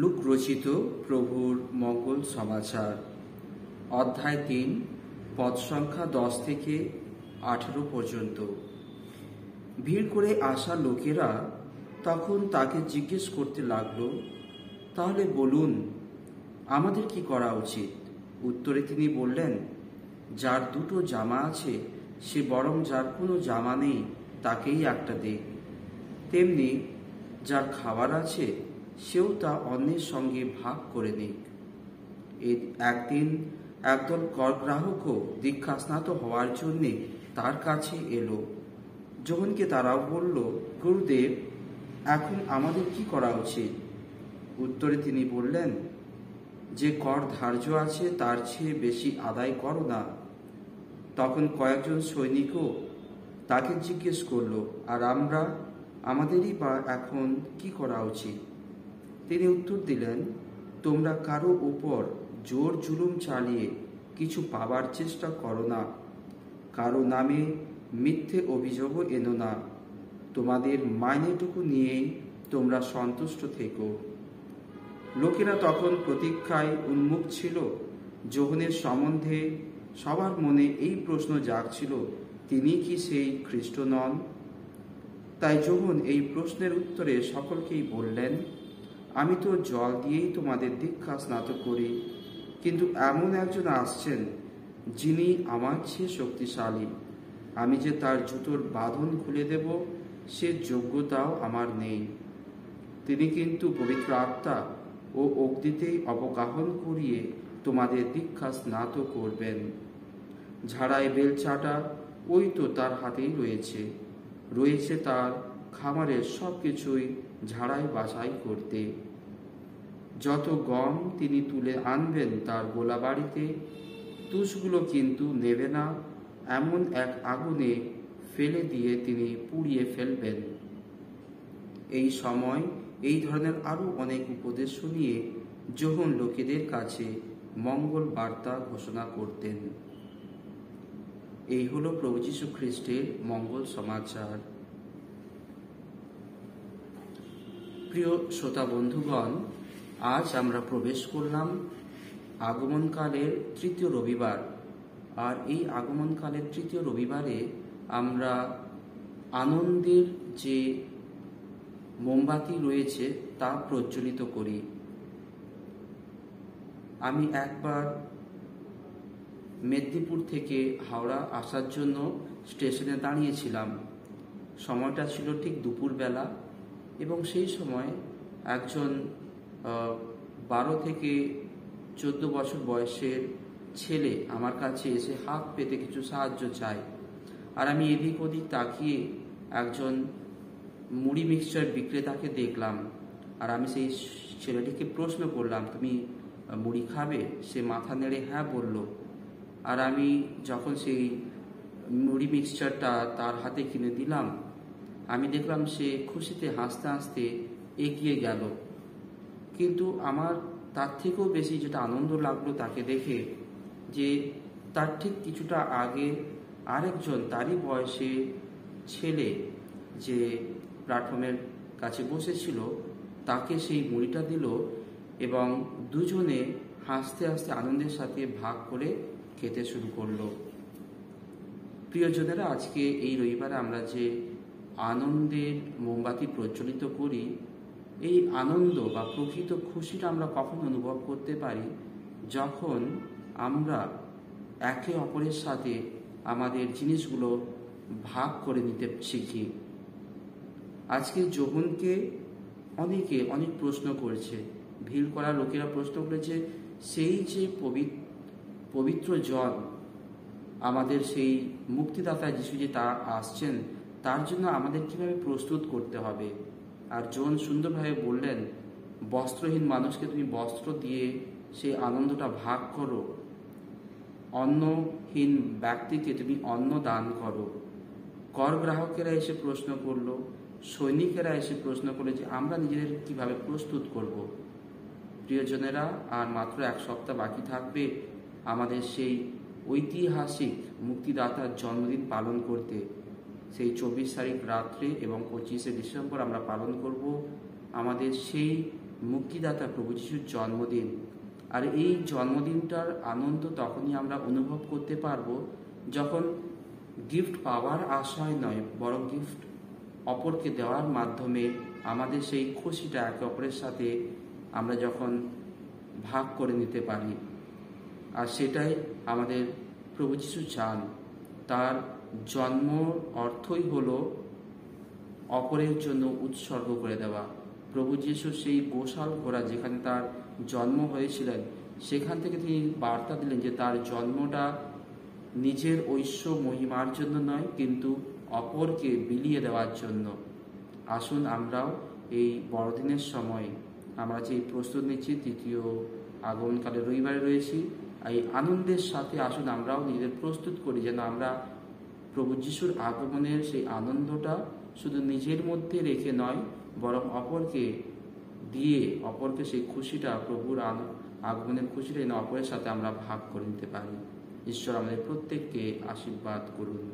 Look রচিত প্রভুর মঙ্গল সমাচার, অধ্যায় ৩, পদ সংখ্যা ১০ থেকে ১৮ পর্যন্ত। ভিড় করে আসা লোকেরা তখন তাকে জিজ্ঞেস করতে লাগলো, তাহলে বলুন, আমাদের কি করা উচিত? উত্তরে তিনি বললেন, যার ২টো জামা আছে সে বরং যার কোনো জামা নেই তাকেই একটা দেখ। তেমনি যার খাবার আছে সেও তা অন্যের সঙ্গে ভাগ করে নিক। একদিন একদল করগ্রাহকও দীক্ষাস্নাত হওয়ার জন্যে তার কাছে এলো। যোহনকে তারাও বলল, গুরুদেব, এখন আমাদের কি করা উচিত? উত্তরে তিনি বললেন, যে কর ধার্য আছে তার চেয়ে বেশি আদায় করো না। তখন কয়েকজন সৈনিকও তাকে জিজ্ঞেস করলো, আর আমাদেরই বা এখন কি করা উচিত? তিনি উত্তর দিলেন, তোমরা কারো উপর জোর জুলুম চালিয়ে কিছু পাবার চেষ্টা করো না, কারো নামে মিথ্যে অভিযোগও এনো না। তোমাদের মাইনেটুকু নিয়েই তোমরা সন্তুষ্ট থেকো। লোকেরা তখন প্রতীক্ষায় উন্মুখ ছিল। যোহনের সম্বন্ধে সবার মনে এই প্রশ্ন জাগছিল, তিনি কি সেই খ্রিস্ট নন? তাই যোহন এই প্রশ্নের উত্তরে সকলকেই বললেন, আমি তো জল দিয়েই তোমাদের দীক্ষা স্নাত করি, কিন্তু এমন একজন আসছেন যিনি আমার চেয়ে শক্তিশালী। আমি যে তার জুতোর বাঁধন খুলে দেব সে যোগ্যতাও আমার নেই। তিনি কিন্তু পবিত্র আত্মা ও অগ্নিতেই অবগাহন করিয়ে তোমাদের দীক্ষা স্নাত করবেন। ঝাড়াই বেলচাটা ওই তো তার হাতেই রয়েছে তার খামারের সব কিছুই ঝাড়াই বাছাই করতে। যত গম তিনি তুলে আনবেন তার গোলা বাড়িতে, তুষগুলো কিন্তু নেবে না, এমন এক আগুনে ফেলে দিয়ে তিনি পুড়িয়ে ফেলবেন। এই সময় এই ধরনের আরো অনেক উপদেশ শুনিয়ে যোহন লোকেদের কাছে মঙ্গল বার্তা ঘোষণা করতেন। এই হলো প্রভু যীশু খ্রিস্টের মঙ্গল সমাচার। প্রিয় শ্রোতা বন্ধুগণ, আজ আমরা প্রবেশ করলাম আগমনকালের তৃতীয় রবিবার। আর এই আগমনকালের তৃতীয় রবিবারে আমরা আনন্দের যে মোমবাতি রয়েছে তা প্রজ্বলিত করি। আমি একবার মেদিনীপুর থেকে হাওড়া আসার জন্য স্টেশনে দাঁড়িয়েছিলাম। সময়টা ছিল ঠিক দুপুরবেলা, এবং সেই সময় একজন 12 থেকে 14 বছর বয়সের ছেলে আমার কাছে এসে হাত পেতে কিছু সাহায্য চায়। আর আমি এদিক ওদিক তাকিয়ে একজন মুড়ি মিক্সচার বিক্রেতাকে দেখলাম। আর আমি সেই ছেলেটিকে প্রশ্ন করলাম, তুমি মুড়ি খাবে? সে মাথা নেড়ে হ্যাঁ বলল। আর আমি যখন সেই মুড়ি মিক্সচারটা তার হাতে কিনে দিলাম, আমি দেখলাম সে খুশিতে হাসতে হাসতে এগিয়ে গেল। কিন্তু আমার তার থেকেও বেশি যেটা আনন্দ লাগলো তাকে দেখে, যে তার ঠিক কিছুটা আগে আরেকজন তারই বয়সে ছেলে যে প্ল্যাটফর্মের কাছে বসেছিল তাকে সেই মুড়িটা দিল, এবং দুজনে হাসতে হাসতে আনন্দের সাথে ভাগ করে খেতে শুরু করলো। প্রিয়জনেরা, আজকে এই রবিবারে আমরা যে আনন্দের মোমবাতি প্রজ্বলিত করি, এই আনন্দ বা প্রকৃত খুশিটা আমরা কখন অনুভব করতে পারি? যখন আমরা একে অপরের সাথে আমাদের জিনিসগুলো ভাগ করে নিতে শিখি। আজকে যোহনকে অনেকে অনেক প্রশ্ন করেছে। ভিড় করা লোকেরা প্রশ্ন করেছে, সেই যে পবিত্র জল, আমাদের সেই মুক্তিদাতা যিশু যে তা আসছেন, তার জন্য আমাদের কিভাবে প্রস্তুত করতে হবে। আর যোহন সুন্দরভাবে বললেন, বস্ত্রহীন মানুষকে তুমি বস্ত্র দিয়ে সেই আনন্দটা ভাগ করো, অন্নহীন ব্যক্তিকে তুমি অন্ন দান করো। কর গ্রাহকেরা এসে প্রশ্ন করলো, সৈনিকেরা এসে প্রশ্ন করলো যে আমরা নিজেদের কিভাবে প্রস্তুত করব। প্রিয়জনেরা, আর মাত্র 1 সপ্তাহ বাকি থাকবে আমাদের সেই ঐতিহাসিক মুক্তিদাতার জন্মদিন পালন করতে। সেই 24 তারিখ রাত্রে এবং 25শে ডিসেম্বর আমরা পালন করব আমাদের সেই মুক্তিদাতা প্রভু যিশুর জন্মদিন। আর এই জন্মদিনটার আনন্দ তখনই আমরা অনুভব করতে পারবো যখন গিফট পাওয়ার আশায় নয়, বরং গিফট অপরকে দেওয়ার মাধ্যমে আমাদের সেই খুশিটা একে অপরের সাথে আমরা যখন ভাগ করে নিতে পারি। আর সেটাই আমাদের প্রভু যিশু চান। তার জন্ম অর্থই হলো অপরের জন্য উৎসর্গ করে দেওয়া। প্রভু যিশু সেই গোশাল ঘোড়া যেখানে তার জন্ম হয়েছিলেন, সেখান থেকে তিনি বার্তা দিলেন যে তার জন্মটা নিজের ঐশ্ব মহিমার জন্য নয়, কিন্তু অপরকে বিলিয়ে দেওয়ার জন্য। আসুন আমরাও এই বড়দিনের সময় আমরা যে প্রস্তুত নিচ্ছি, তৃতীয় আগমনকালে রবিবারে রয়েছি, এই আনন্দের সাথে আসুন আমরাও নিজেদের প্রস্তুত করি যেন আমরা প্রভু যিশুর আগমনের সেই আনন্দটা শুধু নিজের মধ্যে রেখে নয়, বরং অপরকে দিয়ে অপরকে সেই খুশিটা, প্রভুর আগমনের খুশিটা যেন অপরের সাথে আমরা ভাগ করে নিতে পারি। ঈশ্বর আমাদের প্রত্যেককে আশীর্বাদ করুন।